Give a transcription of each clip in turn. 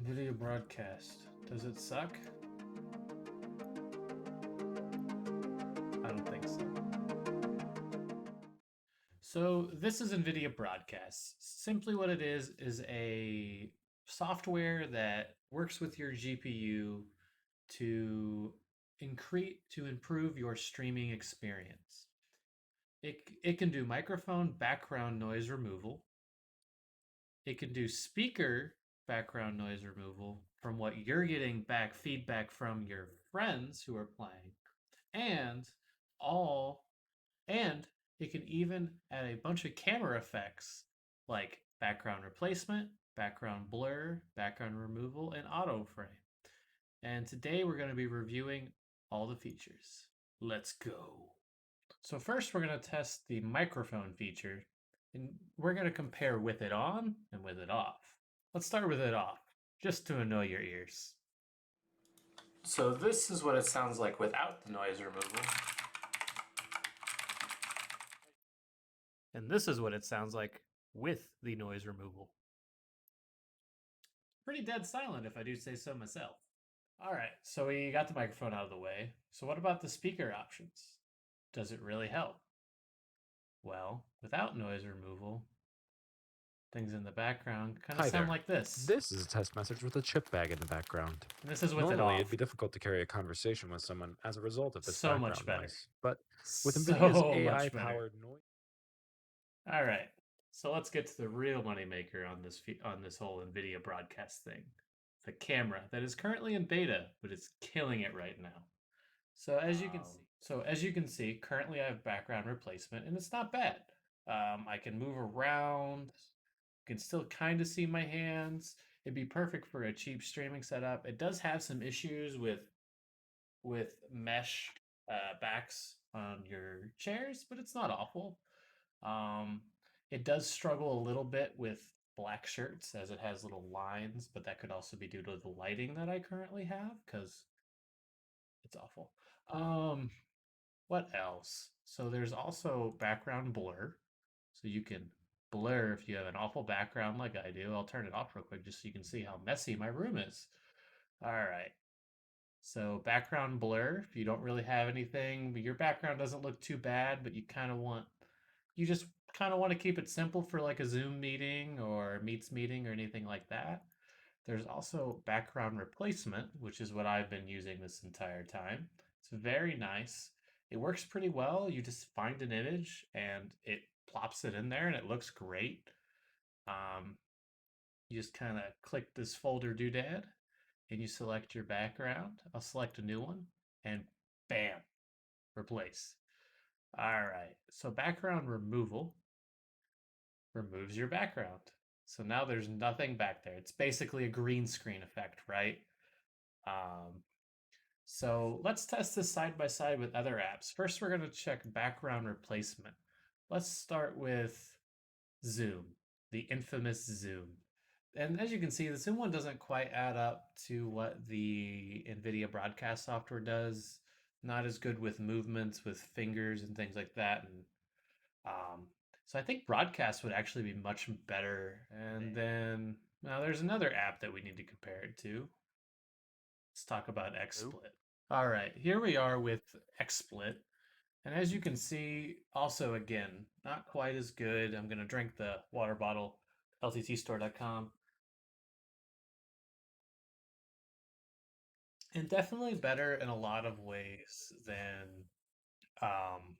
Nvidia Broadcast. Does it suck? I don't think so. So this is Nvidia Broadcast. Simply what it is a software that works with your GPU to improve your streaming experience. It can do microphone background noise removal. It can do speaker background noise removal from what you're getting back feedback from your friends who are playing. And all and it can even add a bunch of camera effects like background replacement, background blur, background removal, and auto frame. And today we're going to be reviewing all the features. Let's go. So first we're going to test the microphone feature, and we're going to compare with it on and with it off. Let's start with it off, just to annoy your ears. So this is what it sounds like without the noise removal. And this is what it sounds like with the noise removal. Pretty dead silent if I do say so myself. All right, so we got the microphone out of the way. So what about the speaker options? Does it really help? Well, without noise removal, things in the background kind of Hi sound there. like this. This is a test message with a chip bag in the background. And this is with Normally, it it'd off. be difficult to carry a conversation with someone as a result of this So much background better. noise. But with So Nvidia's much better. AI-powered noise... All right, so let's get to the real moneymaker on this whole Nvidia Broadcast thing. The camera that is currently in beta, but it's killing it right now. So as you can see, currently I have background replacement, and it's not bad. I can move around. You can still kind of see my hands. It'd be perfect for a cheap streaming setup. It does have some issues with mesh backs on your chairs, but it's not awful. Um, it does struggle a little bit with black shirts as it has little lines, but that could also be due to the lighting that I currently have because it's awful. Um, what else? So there's also background blur. So you can blur if you have an awful background like I do. I'll turn it off real quick just so you can see how messy my room is. All right. So background blur, if you don't really have anything, but your background doesn't look too bad, but you just kind of want to keep it simple for like a Zoom meeting or Meets meeting or anything like that. There's also background replacement, which is what I've been using this entire time. It's very nice. It works pretty well. You just find an image and it plops it in there and it looks great. Um, you just kind of click this folder doodad and you select your background. I'll select a new one and bam, replace. All right, so background removal removes your background. So now there's nothing back there. It's basically a green screen effect, right? Um, so let's test this side by side with other apps. First, we're going to check background replacement. Let's start with Zoom, the infamous Zoom. And as you can see, the Zoom one doesn't quite add up to what the Nvidia Broadcast software does. Not as good with movements, with fingers and things like that. And um, so I think Broadcast would actually be much better. And then now there's another app that we need to compare it to. Let's talk about XSplit. All right, here we are with XSplit. And as you can see, also again, not quite as good. I'm going to drink the water bottle, lttstore.com. And definitely better in a lot of ways than um,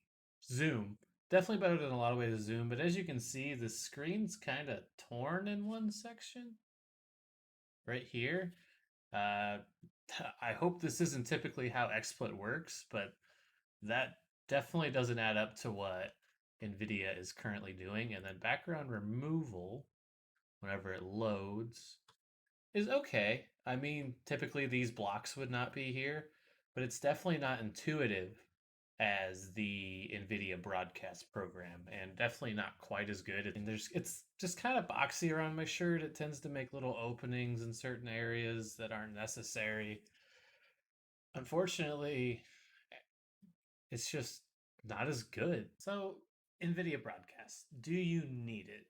Zoom. Definitely better than a lot of ways Zoom, but as you can see, the screen's kind of torn in one section right here. Uh, I hope this isn't typically how XSplit works, but that definitely doesn't add up to what NVIDIA is currently doing. And then background removal, whenever it loads, is okay. I mean, typically these blocks would not be here, but it's definitely not intuitive as the NVIDIA Broadcast program, and definitely not quite as good. And it's just kind of boxy around my shirt. It tends to make little openings in certain areas that aren't necessary. Unfortunately, it's just not as good. So, NVIDIA Broadcast, do you need it?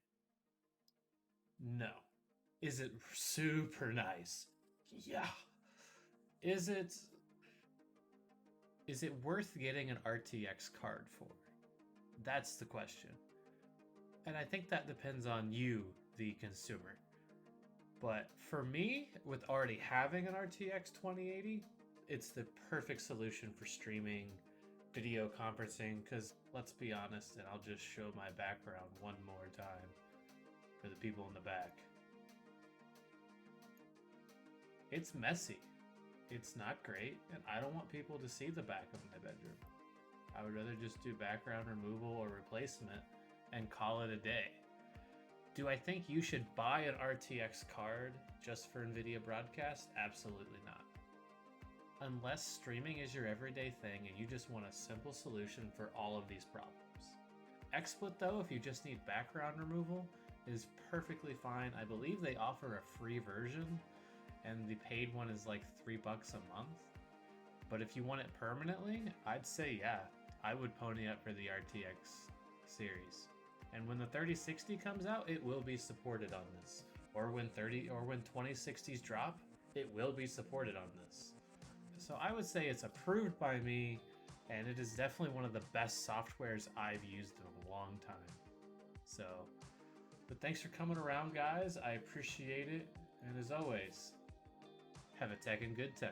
No. Is it super nice? Yeah. Is it worth getting an RTX card for? That's the question. And I think that depends on you, the consumer. But for me, with already having an RTX 2080, it's the perfect solution for streaming, video conferencing, because let's be honest, and I'll just show my background one more time for the people in the back. It's messy. It's not great, and I don't want people to see the back of my bedroom. I would rather just do background removal or replacement and call it a day. Do I think you should buy an RTX card just for Nvidia Broadcast? Absolutely not. Unless streaming is your everyday thing and you just want a simple solution for all of these problems. XSplit, though, if you just need background removal, is perfectly fine. I believe they offer a free version, and the paid one is like $3 a month. But if you want it permanently, I'd say yeah, I would pony up for the RTX series. And when the 3060 comes out, it will be supported on this. Or when 2060s drop, it will be supported on this. So I would say it's approved by me, and it is definitely one of the best softwares I've used in a long time. So, but thanks for coming around, guys. I appreciate it. And as always, have a techin' good time.